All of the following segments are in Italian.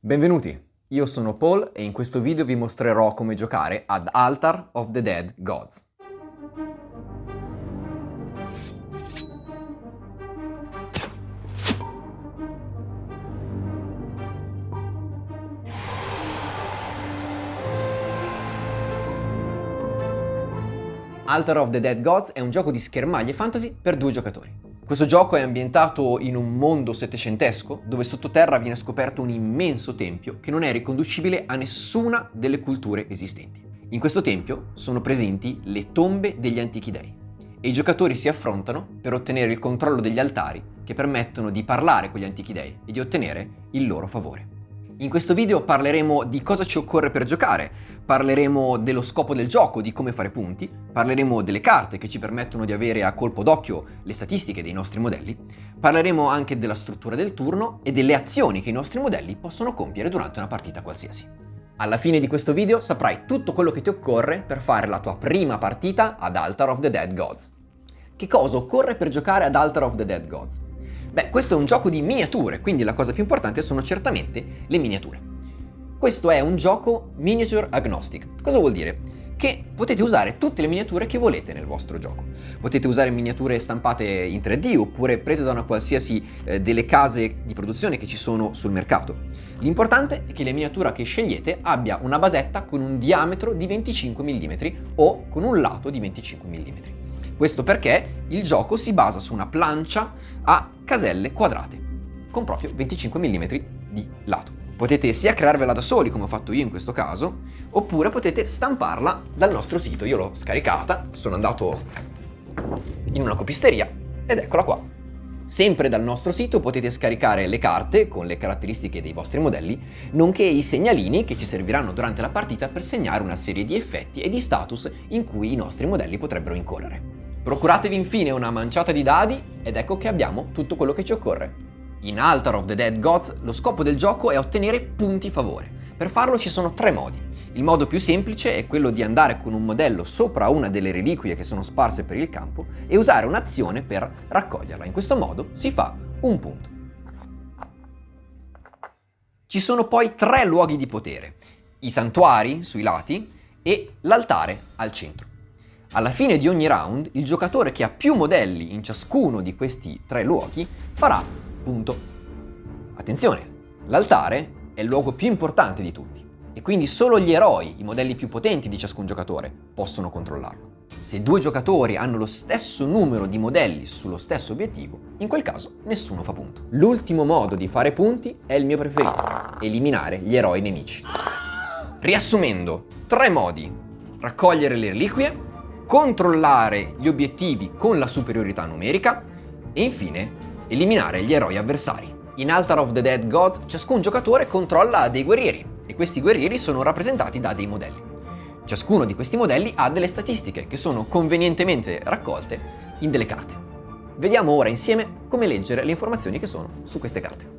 Benvenuti, io sono Paul e in questo video vi mostrerò come giocare ad Altar of the Dead Gods. Altar of the Dead Gods è un gioco di schermaglie fantasy per 2 giocatori. Questo gioco è ambientato in un mondo settecentesco dove sottoterra viene scoperto un immenso tempio che non è riconducibile a nessuna delle culture esistenti. In questo tempio sono presenti le tombe degli antichi dei e i giocatori si affrontano per ottenere il controllo degli altari che permettono di parlare con gli antichi dei e di ottenere il loro favore. In questo video parleremo di cosa ci occorre per giocare, parleremo dello scopo del gioco, di come fare punti, parleremo delle carte che ci permettono di avere a colpo d'occhio le statistiche dei nostri modelli, parleremo anche della struttura del turno e delle azioni che i nostri modelli possono compiere durante una partita qualsiasi. Alla fine di questo video saprai tutto quello che ti occorre per fare la tua prima partita ad Altar of the Dead Gods. Che cosa occorre per giocare ad Altar of the Dead Gods? Beh, questo è un gioco di miniature, quindi la cosa più importante sono certamente le miniature. Questo è un gioco miniature agnostic. Cosa vuol dire? Che potete usare tutte le miniature che volete nel vostro gioco. Potete usare miniature stampate in 3D oppure prese da una qualsiasi delle case di produzione che ci sono sul mercato. L'importante è che la miniatura che scegliete abbia una basetta con un diametro di 25 mm o con un lato di 25 mm. Questo perché il gioco si basa su una plancia a caselle quadrate, con proprio 25 mm di lato. Potete sia crearvela da soli, come ho fatto io in questo caso, oppure potete stamparla dal nostro sito. Io l'ho scaricata, sono andato in una copisteria ed eccola qua. Sempre dal nostro sito potete scaricare le carte con le caratteristiche dei vostri modelli, nonché i segnalini che ci serviranno durante la partita per segnare una serie di effetti e di status in cui i nostri modelli potrebbero incorrere. Procuratevi infine una manciata di dadi ed ecco che abbiamo tutto quello che ci occorre. In Altar of the Dead Gods lo scopo del gioco è ottenere punti favore. Per farlo ci sono 3 modi. Il modo più semplice è quello di andare con un modello sopra una delle reliquie che sono sparse per il campo e usare un'azione per raccoglierla. In questo modo si fa un punto. Ci sono poi 3 luoghi di potere: i santuari sui lati e l'altare al centro. Alla fine di ogni round, il giocatore che ha più modelli in ciascuno di questi 3 luoghi farà punto. Attenzione, l'altare è il luogo più importante di tutti e quindi solo gli eroi, i modelli più potenti di ciascun giocatore, possono controllarlo. Se 2 giocatori hanno lo stesso numero di modelli sullo stesso obiettivo, in quel caso nessuno fa punto. L'ultimo modo di fare punti è il mio preferito: eliminare gli eroi nemici. Riassumendo, 3 modi: raccogliere le reliquie, controllare gli obiettivi con la superiorità numerica e infine eliminare gli eroi avversari. In Altar of the Dead Gods ciascun giocatore controlla dei guerrieri e questi guerrieri sono rappresentati da dei modelli. Ciascuno di questi modelli ha delle statistiche che sono convenientemente raccolte in delle carte. Vediamo ora insieme come leggere le informazioni che sono su queste carte.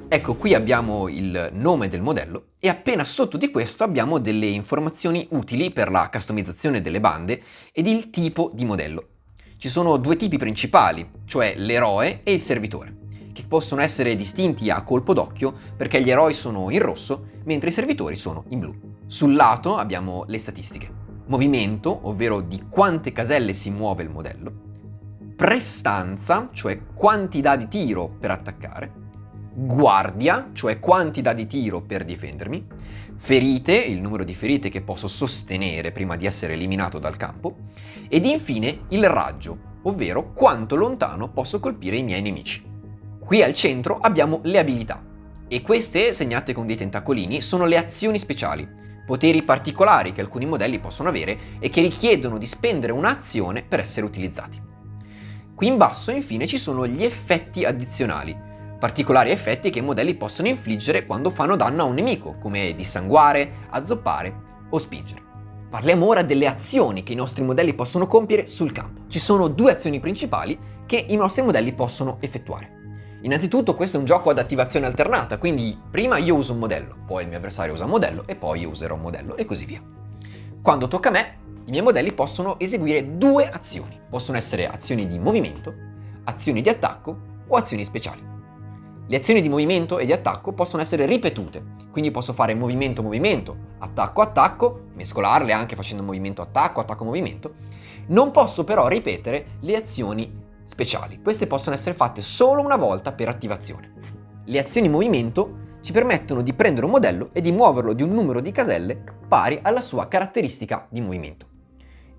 Ecco, qui abbiamo il nome del modello e appena sotto di questo abbiamo delle informazioni utili per la customizzazione delle bande ed il tipo di modello. Ci sono 2 tipi principali, cioè l'eroe e il servitore, che possono essere distinti a colpo d'occhio perché gli eroi sono in rosso mentre i servitori sono in blu. Sul lato abbiamo le statistiche: movimento, ovvero di quante caselle si muove il modello; prestanza, cioè quanti dadi tiro per attaccare; guardia, cioè quanti dadi tiro per difendermi; ferite, il numero di ferite che posso sostenere prima di essere eliminato dal campo; ed infine il raggio, ovvero quanto lontano posso colpire i miei nemici. Qui al centro abbiamo le abilità e queste, segnate con dei tentacolini, sono le azioni speciali, poteri particolari che alcuni modelli possono avere e che richiedono di spendere un'azione per essere utilizzati. Qui in basso infine ci sono gli effetti addizionali, particolari effetti che i modelli possono infliggere quando fanno danno a un nemico, come dissanguare, azzoppare o spingere. Parliamo ora delle azioni che i nostri modelli possono compiere sul campo. Ci sono 2 azioni principali che i nostri modelli possono effettuare. Innanzitutto questo è un gioco ad attivazione alternata, quindi prima io uso un modello, poi il mio avversario usa un modello e poi io userò un modello e così via. Quando tocca a me, i miei modelli possono eseguire 2 azioni. Possono essere azioni di movimento, azioni di attacco o azioni speciali. Le azioni di movimento e di attacco possono essere ripetute, quindi posso fare movimento-movimento, attacco-attacco, mescolarle anche facendo movimento-attacco, attacco-movimento. Non posso però ripetere le azioni speciali. Queste possono essere fatte solo una volta per attivazione. Le azioni movimento ci permettono di prendere un modello e di muoverlo di un numero di caselle pari alla sua caratteristica di movimento.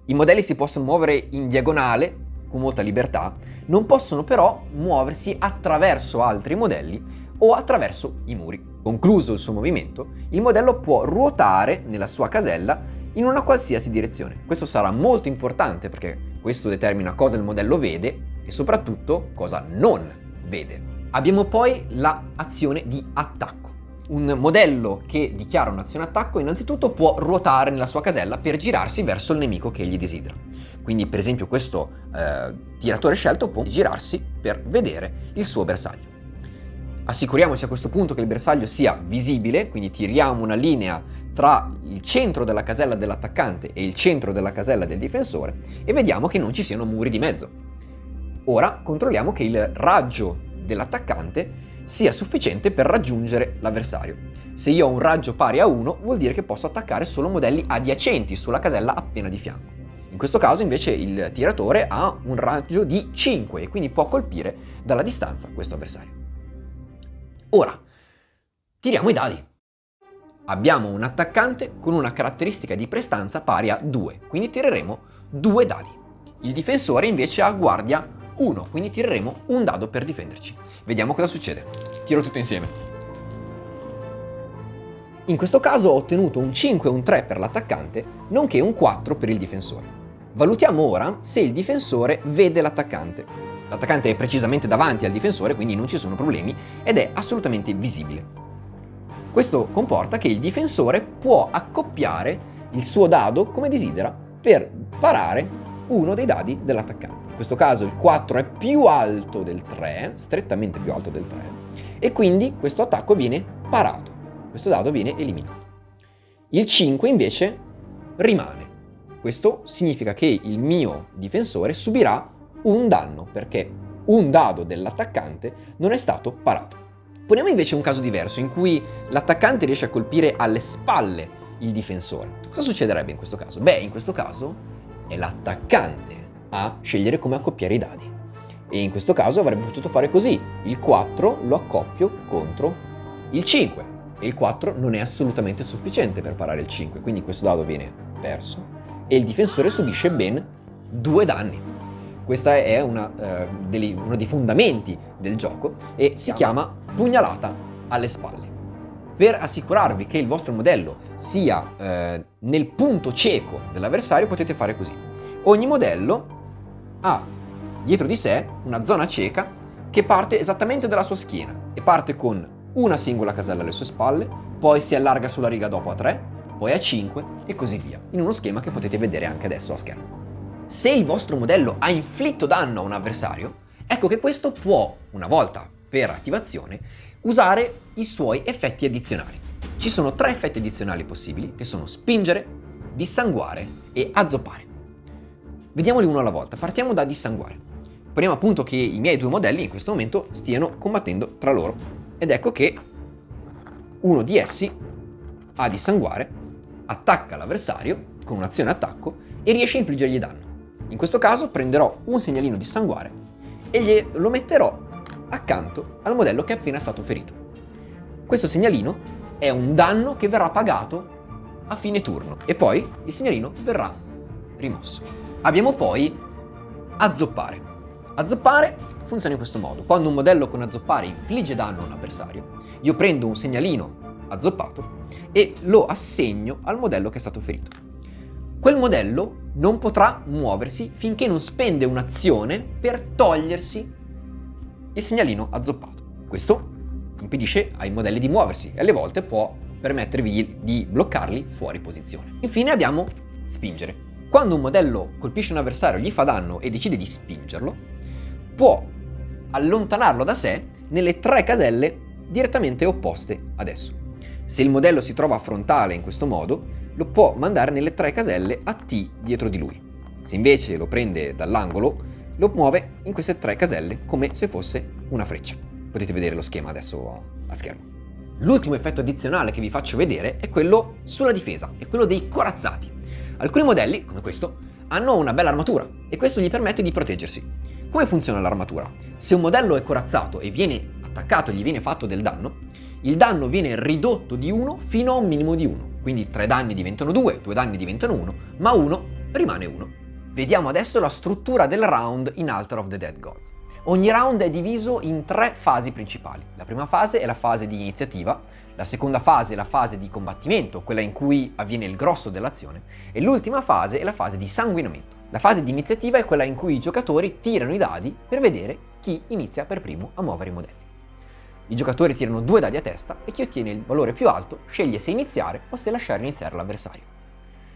I modelli si possono muovere in diagonale con molta libertà, non possono però muoversi attraverso altri modelli o attraverso i muri. Concluso il suo movimento, il modello può ruotare nella sua casella in una qualsiasi direzione. Questo sarà molto importante perché questo determina cosa il modello vede e soprattutto cosa non vede. Abbiamo poi l'azione di attacco. Un modello che dichiara un'azione attacco innanzitutto può ruotare nella sua casella per girarsi verso il nemico che egli desidera. Quindi per esempio questo tiratore scelto può girarsi per vedere il suo bersaglio. Assicuriamoci a questo punto che il bersaglio sia visibile, quindi tiriamo una linea tra il centro della casella dell'attaccante e il centro della casella del difensore e vediamo che non ci siano muri di mezzo. Ora controlliamo che il raggio dell'attaccante sia sufficiente per raggiungere l'avversario. Se io ho un raggio pari a 1 vuol dire che posso attaccare solo modelli adiacenti sulla casella appena di fianco. In questo caso invece il tiratore ha un raggio di 5 e quindi può colpire dalla distanza questo avversario. Ora, tiriamo i dadi. Abbiamo un attaccante con una caratteristica di prestanza pari a 2, quindi tireremo 2 dadi. Il difensore invece ha guardia 1, quindi tireremo un dado per difenderci. Vediamo cosa succede. Tiro tutto insieme. In questo caso ho ottenuto un 5 e un 3 per l'attaccante, nonché un 4 per il difensore. Valutiamo ora se il difensore vede l'attaccante. L'attaccante è precisamente davanti al difensore, quindi non ci sono problemi, ed è assolutamente visibile. Questo comporta che il difensore può accoppiare il suo dado come desidera per parare uno dei dadi dell'attaccante. In questo caso il 4 è più alto del 3, strettamente più alto del 3, e quindi questo attacco viene parato, questo dado viene eliminato. Il 5 invece rimane. Questo significa che il mio difensore subirà un danno perché un dado dell'attaccante non è stato parato. Poniamo invece un caso diverso in cui l'attaccante riesce a colpire alle spalle il difensore. Cosa succederebbe in questo caso? Beh, in questo caso è l'attaccante a scegliere come accoppiare i dadi. E in questo caso avrebbe potuto fare così. Il 4 lo accoppio contro il 5. E il 4 non è assolutamente sufficiente per parare il 5, quindi questo dado viene perso e il difensore subisce ben 2 danni. Questa è uno dei fondamenti del gioco e si chiama pugnalata alle spalle. Per assicurarvi che il vostro modello sia nel punto cieco dell'avversario potete fare così. Ogni modello ha dietro di sé una zona cieca che parte esattamente dalla sua schiena e parte con una singola casella alle sue spalle, poi si allarga sulla riga dopo a 3, poi a 5 e così via, in uno schema che potete vedere anche adesso a schermo. Se il vostro modello ha inflitto danno a un avversario, ecco che questo può, una volta per attivazione, usare i suoi effetti addizionali. Ci sono 3 effetti addizionali possibili, che sono spingere, dissanguare e azzoppare. Vediamoli uno alla volta, partiamo da dissanguare. Poniamo appunto che i miei 2 modelli in questo momento stiano combattendo tra loro, ed ecco che uno di essi, a dissanguare, attacca l'avversario con un'azione attacco e riesce a infliggergli danno. In questo caso prenderò un segnalino dissanguare e lo metterò accanto al modello che è appena stato ferito. Questo segnalino è un danno che verrà pagato a fine turno e poi il segnalino verrà rimosso. Abbiamo poi azzoppare. Azzoppare funziona in questo modo. Quando un modello con azzoppare infligge danno a un avversario, io prendo un segnalino azzoppato e lo assegno al modello che è stato ferito. Quel modello non potrà muoversi finché non spende un'azione per togliersi il segnalino azzoppato. Questo impedisce ai modelli di muoversi e alle volte può permettervi di bloccarli fuori posizione. Infine abbiamo spingere. Quando un modello colpisce un avversario, gli fa danno e decide di spingerlo, può allontanarlo da sé nelle 3 caselle direttamente opposte ad esso. Se il modello si trova frontale in questo modo, lo può mandare nelle 3 caselle a T dietro di lui. Se invece lo prende dall'angolo, lo muove in queste 3 caselle come se fosse una freccia. Potete vedere lo schema adesso a schermo. L'ultimo effetto addizionale che vi faccio vedere è quello sulla difesa, è quello dei corazzati. Alcuni modelli, come questo, hanno una bella armatura e questo gli permette di proteggersi. Come funziona l'armatura? Se un modello è corazzato e viene attaccato e gli viene fatto del danno, il danno viene ridotto di 1 fino a un minimo di 1. Quindi 3 danni diventano 2, 2 danni diventano 1, ma 1 rimane 1. Vediamo adesso la struttura del round in Altar of the Dead Gods. Ogni round è diviso in 3 fasi principali. La prima fase è la fase di iniziativa, la seconda fase è la fase di combattimento, quella in cui avviene il grosso dell'azione, e l'ultima fase è la fase di sanguinamento. La fase di iniziativa è quella in cui i giocatori tirano i dadi per vedere chi inizia per primo a muovere i modelli. I giocatori tirano 2 dadi a testa e chi ottiene il valore più alto sceglie se iniziare o se lasciare iniziare l'avversario.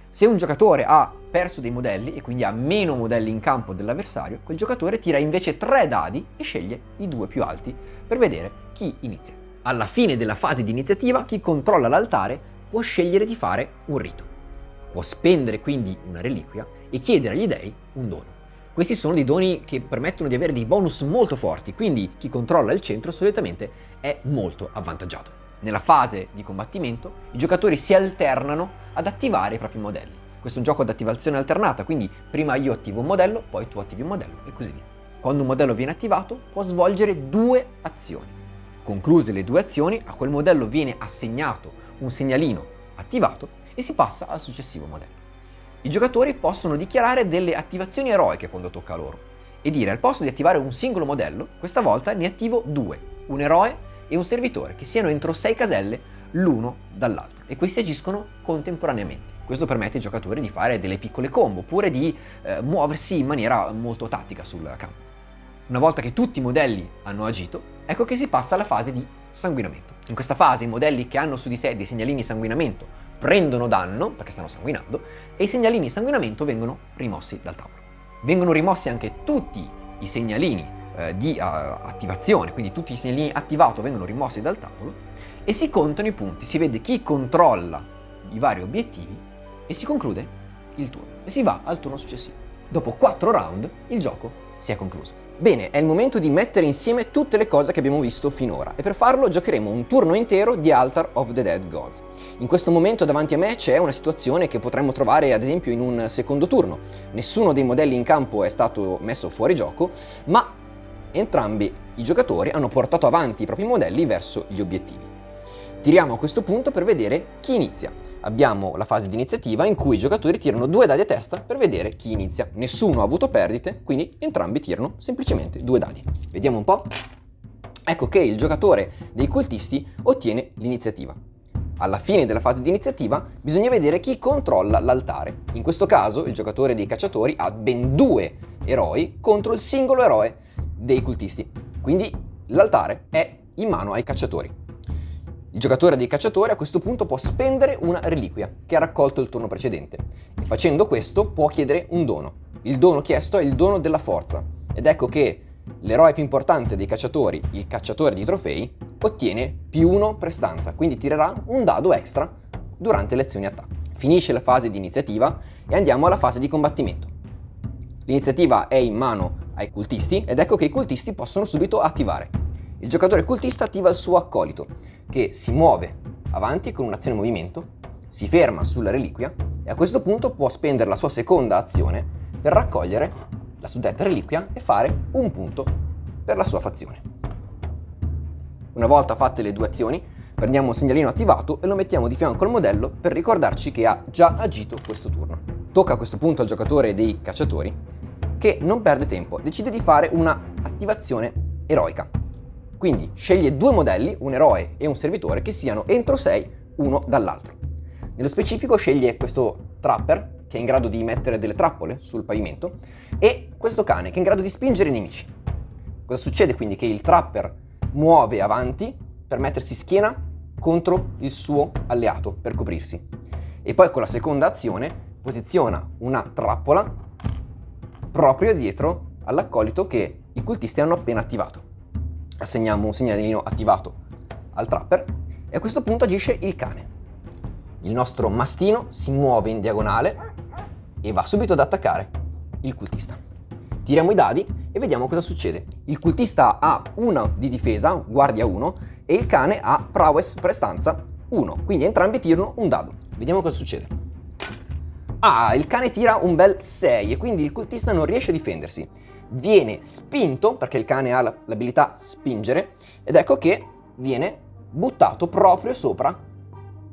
Se un giocatore ha perso dei modelli e quindi ha meno modelli in campo dell'avversario, quel giocatore tira invece 3 dadi e sceglie i 2 più alti per vedere chi inizia. Alla fine della fase di iniziativa, chi controlla l'altare può scegliere di fare un rito. Può spendere quindi una reliquia e chiedere agli dei un dono. Questi sono dei doni che permettono di avere dei bonus molto forti, quindi chi controlla il centro solitamente è molto avvantaggiato. Nella fase di combattimento i giocatori si alternano ad attivare i propri modelli. Questo è un gioco ad attivazione alternata, quindi prima io attivo un modello, poi tu attivi un modello e così via. Quando un modello viene attivato può svolgere 2 azioni. Concluse le 2 azioni, a quel modello viene assegnato un segnalino attivato e si passa al successivo modello. I giocatori possono dichiarare delle attivazioni eroiche quando tocca a loro e dire al posto di attivare un singolo modello, questa volta ne attivo 2, un eroe e un servitore che siano entro 6 caselle l'uno dall'altro e questi agiscono contemporaneamente. Questo permette ai giocatori di fare delle piccole combo oppure di muoversi in maniera molto tattica sul campo. Una volta che tutti i modelli hanno agito, ecco che si passa alla fase di sanguinamento. In questa fase i modelli che hanno su di sé dei segnalini sanguinamento prendono danno perché stanno sanguinando e i segnalini sanguinamento vengono rimossi dal tavolo. Vengono rimossi anche tutti i segnalini di attivazione, quindi tutti i segnalini attivati vengono rimossi dal tavolo e si contano i punti, si vede chi controlla i vari obiettivi e si conclude il turno e si va al turno successivo. Dopo 4 round il gioco si è concluso. Bene, è il momento di mettere insieme tutte le cose che abbiamo visto finora e per farlo giocheremo un turno intero di Altar of the Dead Gods. In questo momento davanti a me c'è una situazione che potremmo trovare ad esempio in un secondo turno. Nessuno dei modelli in campo è stato messo fuori gioco, ma entrambi i giocatori hanno portato avanti i propri modelli verso gli obiettivi. Tiriamo a questo punto per vedere chi inizia. Abbiamo la fase di iniziativa in cui i giocatori tirano 2 dadi a testa per vedere chi inizia. Nessuno ha avuto perdite, quindi entrambi tirano semplicemente 2 dadi. Vediamo un po'. Ecco che il giocatore dei cultisti ottiene l'iniziativa. Alla fine della fase di iniziativa bisogna vedere chi controlla l'altare. In questo caso il giocatore dei cacciatori ha ben 2 eroi contro il singolo eroe dei cultisti. Quindi l'altare è in mano ai cacciatori. Il giocatore dei cacciatori a questo punto può spendere una reliquia che ha raccolto il turno precedente e facendo questo può chiedere un dono. Il dono chiesto è il dono della forza ed ecco che l'eroe più importante dei cacciatori, il cacciatore di trofei, ottiene +1 prestanza, quindi tirerà un dado extra durante le azioni attacco. Finisce la fase di iniziativa e andiamo alla fase di combattimento. L'iniziativa è in mano ai cultisti ed ecco che i cultisti possono subito attivare. Il giocatore cultista attiva il suo accolito, che si muove avanti con un'azione movimento, si ferma sulla reliquia e a questo punto può spendere la sua seconda azione per raccogliere la suddetta reliquia e fare un punto per la sua fazione. Una volta fatte le 2 azioni, prendiamo un segnalino attivato e lo mettiamo di fianco al modello per ricordarci che ha già agito questo turno. Tocca a questo punto al giocatore dei cacciatori, che non perde tempo, decide di fare una attivazione eroica. Quindi sceglie 2 modelli, un eroe e un servitore, che siano entro 6 uno dall'altro. Nello specifico sceglie questo trapper, che è in grado di mettere delle trappole sul pavimento, e questo cane, che è in grado di spingere i nemici. Cosa succede quindi? Che il trapper muove avanti per mettersi schiena contro il suo alleato, per coprirsi. E poi con la seconda azione posiziona una trappola proprio dietro all'accolito che i cultisti hanno appena attivato. Assegniamo un segnalino attivato al trapper e a questo punto agisce il cane. Il nostro mastino si muove in diagonale e va subito ad attaccare il cultista. Tiriamo i dadi e vediamo cosa succede. Il cultista ha 1 di difesa, guardia 1, e il cane ha prowess, prestanza 1, quindi entrambi tirano un dado. Vediamo cosa succede. Il cane tira un bel 6 e quindi il cultista non riesce a difendersi. Viene spinto, perché il cane ha l'abilità spingere, ed ecco che viene buttato proprio sopra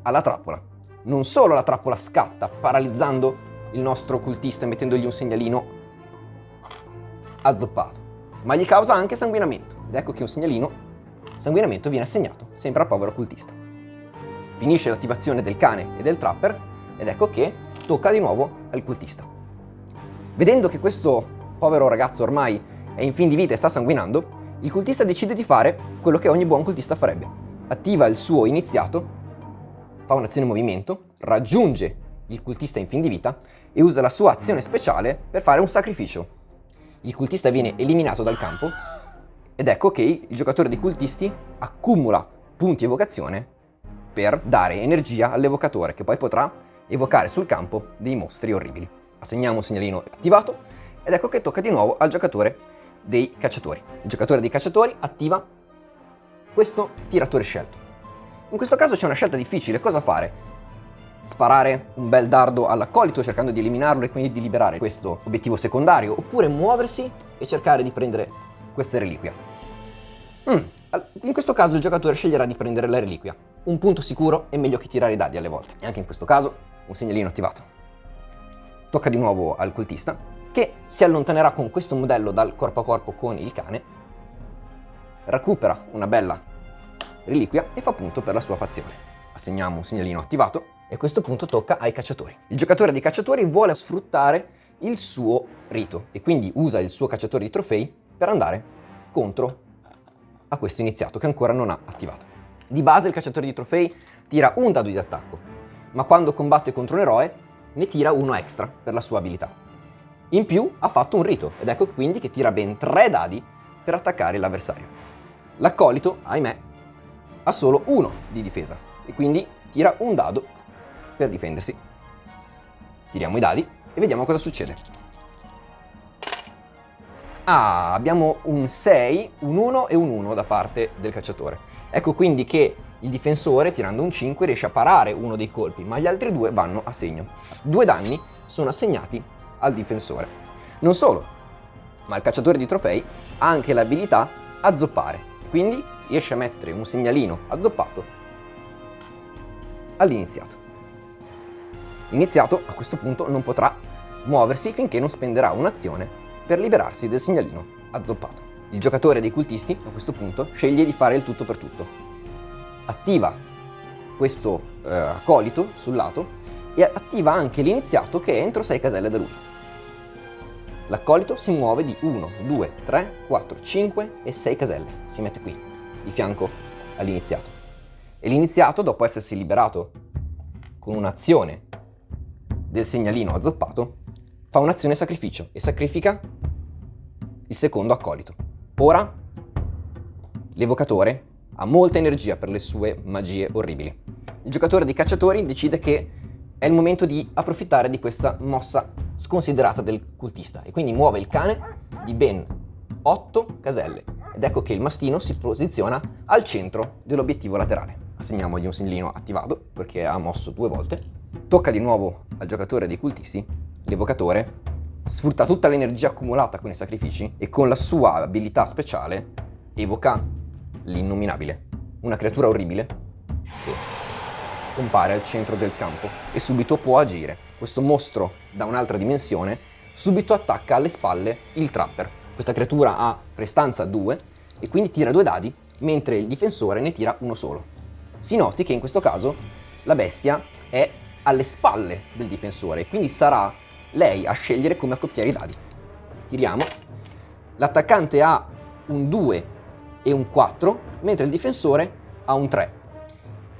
alla trappola. Non solo la trappola scatta, paralizzando il nostro cultista e mettendogli un segnalino azzoppato, ma gli causa anche sanguinamento. Ed ecco che un segnalino sanguinamento viene assegnato sempre al povero cultista. Finisce l'attivazione del cane e del trapper ed ecco che tocca di nuovo al cultista. Vedendo che questo povero ragazzo ormai è in fin di vita e sta sanguinando, il cultista decide di fare quello che ogni buon cultista farebbe. Attiva il suo iniziato, fa un'azione movimento, raggiunge il cultista in fin di vita e usa la sua azione speciale per fare un sacrificio. Il cultista viene eliminato dal campo ed ecco che il giocatore dei cultisti accumula punti evocazione per dare energia all'evocatore, che poi potrà evocare sul campo dei mostri orribili. Assegniamo un segnalino attivato ed ecco che tocca di nuovo al giocatore dei cacciatori. Il giocatore dei cacciatori attiva questo tiratore scelto. In questo caso c'è una scelta difficile. Cosa fare? Sparare un bel dardo all'accolito cercando di eliminarlo e quindi di liberare questo obiettivo secondario, oppure muoversi e cercare di prendere questa reliquia. In questo caso il giocatore sceglierà di prendere la reliquia. Un punto sicuro è meglio che tirare i dadi alle volte. E anche in questo caso un segnalino attivato. Tocca di nuovo al cultista, che si allontanerà con questo modello dal corpo a corpo con il cane, recupera una bella reliquia e fa punto per la sua fazione. Assegniamo un segnalino attivato e a questo punto tocca ai cacciatori. Il giocatore dei cacciatori vuole sfruttare il suo rito e quindi usa il suo cacciatore di trofei per andare contro a questo iniziato che ancora non ha attivato. Di base il cacciatore di trofei tira un dado di attacco, ma quando combatte contro un eroe ne tira uno extra per la sua abilità. In più ha fatto un rito ed ecco quindi che tira ben 3 dadi per attaccare l'avversario. L'accolito, ahimè, ha solo 1 di difesa e quindi tira un dado per difendersi. Tiriamo i dadi e vediamo cosa succede. Abbiamo un 6, un 1 e un 1 da parte del cacciatore. Ecco quindi che il difensore, tirando un 5, riesce a parare uno dei colpi, ma gli altri 2 vanno a segno. 2 danni sono assegnati al difensore. Non solo, ma il cacciatore di trofei ha anche l'abilità azzoppare, quindi riesce a mettere un segnalino azzoppato all'iniziato. L'iniziato a questo punto non potrà muoversi finché non spenderà un'azione per liberarsi del segnalino azzoppato. Il giocatore dei cultisti a questo punto sceglie di fare il tutto per tutto. Attiva questo accolito sul lato e attiva anche l'iniziato che è entro 6 caselle da lui. L'accolito si muove di 1, 2, 3, 4, 5 e 6 caselle. Si mette qui, di fianco all'iniziato. E l'iniziato, dopo essersi liberato con un'azione del segnalino azzoppato, fa un'azione sacrificio e sacrifica il secondo accolito. Ora l'evocatore ha molta energia per le sue magie orribili. Il giocatore dei cacciatori decide che è il momento di approfittare di questa mossa sconsiderata del cultista e quindi muove il cane di ben 8 caselle ed ecco che il mastino si posiziona al centro dell'obiettivo laterale. Assegniamogli un segnalino attivato perché ha mosso 2 volte. Tocca di nuovo al giocatore dei cultisti. L'evocatore sfrutta tutta l'energia accumulata con i sacrifici e con la sua abilità speciale evoca l'innominabile, una creatura orribile che compare al centro del campo e subito può agire. Questo mostro da un'altra dimensione subito attacca alle spalle il trapper. Questa creatura ha prestanza 2 e quindi tira 2 dadi, mentre il difensore ne tira uno solo. Si noti che in questo caso la bestia è alle spalle del difensore e quindi sarà lei a scegliere come accoppiare i dadi. Tiriamo. L'attaccante ha un 2 e un 4, mentre il difensore ha un 3.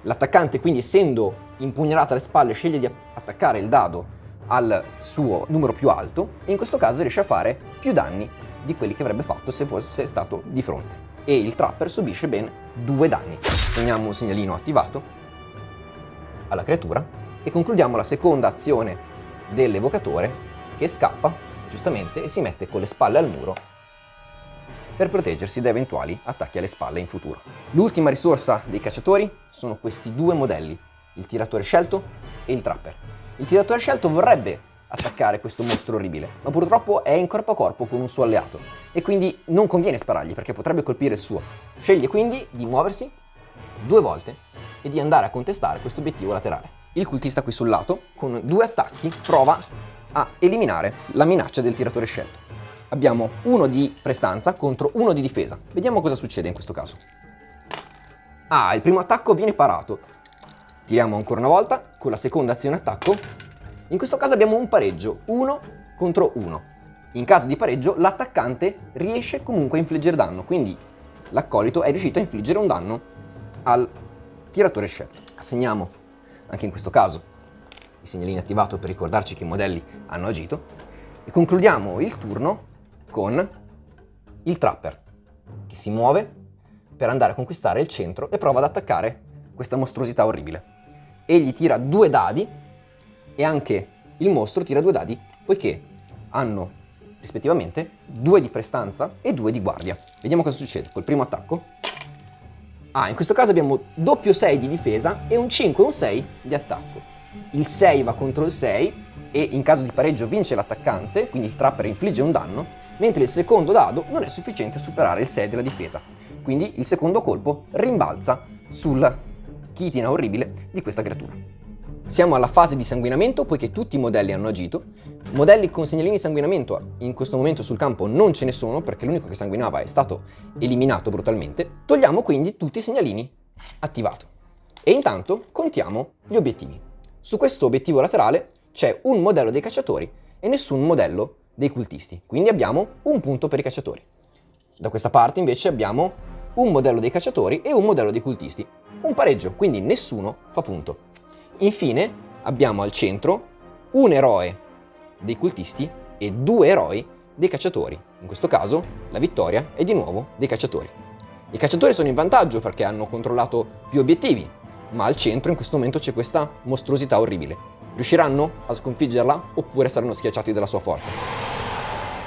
L'attaccante quindi, essendo impugnalato alle spalle, sceglie di attaccare il dado al suo numero più alto e in questo caso riesce a fare più danni di quelli che avrebbe fatto se fosse stato di fronte. E il trapper subisce ben 2 danni. Segniamo un segnalino attivato alla creatura e concludiamo la seconda azione dell'evocatore che scappa giustamente e si mette con le spalle al muro per proteggersi da eventuali attacchi alle spalle in futuro. L'ultima risorsa dei cacciatori sono questi due modelli, il tiratore scelto e il trapper. Il tiratore scelto vorrebbe attaccare questo mostro orribile, ma purtroppo è in corpo a corpo con un suo alleato e quindi non conviene sparargli perché potrebbe colpire il suo. Sceglie quindi di muoversi 2 volte e di andare a contestare questo obiettivo laterale. Il cultista qui sul lato, con 2 attacchi, prova a eliminare la minaccia del tiratore scelto. Abbiamo 1 di prestanza contro 1 di difesa. Vediamo cosa succede in questo caso. Il primo attacco viene parato. Tiriamo ancora una volta con la seconda azione attacco. In questo caso abbiamo un pareggio, 1 contro 1. In caso di pareggio l'attaccante riesce comunque a infliggere danno, quindi l'accolito è riuscito a infliggere un danno al tiratore scelto. Assegniamo anche in questo caso il segnalino attivato per ricordarci che i modelli hanno agito e concludiamo il turno con il trapper che si muove per andare a conquistare il centro e prova ad attaccare questa mostruosità orribile. Egli tira 2 dadi e anche il mostro tira 2 dadi poiché hanno rispettivamente 2 di prestanza e 2 di guardia. Vediamo cosa succede col primo attacco. In questo caso abbiamo doppio 6 di difesa e un 5 e un 6 di attacco. Il 6 va contro il 6 e in caso di pareggio vince l'attaccante, quindi il trapper infligge un danno, mentre il secondo dado non è sufficiente a superare il 6 della difesa. Quindi il secondo colpo rimbalza sulla chitina orribile di questa creatura. Siamo alla fase di sanguinamento poiché tutti i modelli hanno agito. Modelli con segnalini di sanguinamento in questo momento sul campo non ce ne sono perché l'unico che sanguinava è stato eliminato brutalmente. Togliamo quindi tutti i segnalini attivato. E intanto contiamo gli obiettivi. Su questo obiettivo laterale c'è un modello dei cacciatori e nessun modello dei cultisti, quindi abbiamo un punto per i cacciatori. Da questa parte invece abbiamo un modello dei cacciatori e un modello dei cultisti. Un pareggio, quindi nessuno fa punto. Infine abbiamo al centro un eroe dei cultisti e 2 eroi dei cacciatori. In questo caso la vittoria è di nuovo dei cacciatori. I cacciatori sono in vantaggio perché hanno controllato più obiettivi, ma al centro in questo momento c'è questa mostruosità orribile. Riusciranno a sconfiggerla oppure saranno schiacciati dalla sua forza?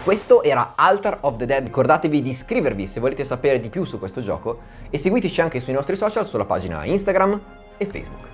Questo era Altar of the Dead. Ricordatevi di iscrivervi se volete sapere di più su questo gioco e seguiteci anche sui nostri social sulla pagina Instagram e Facebook.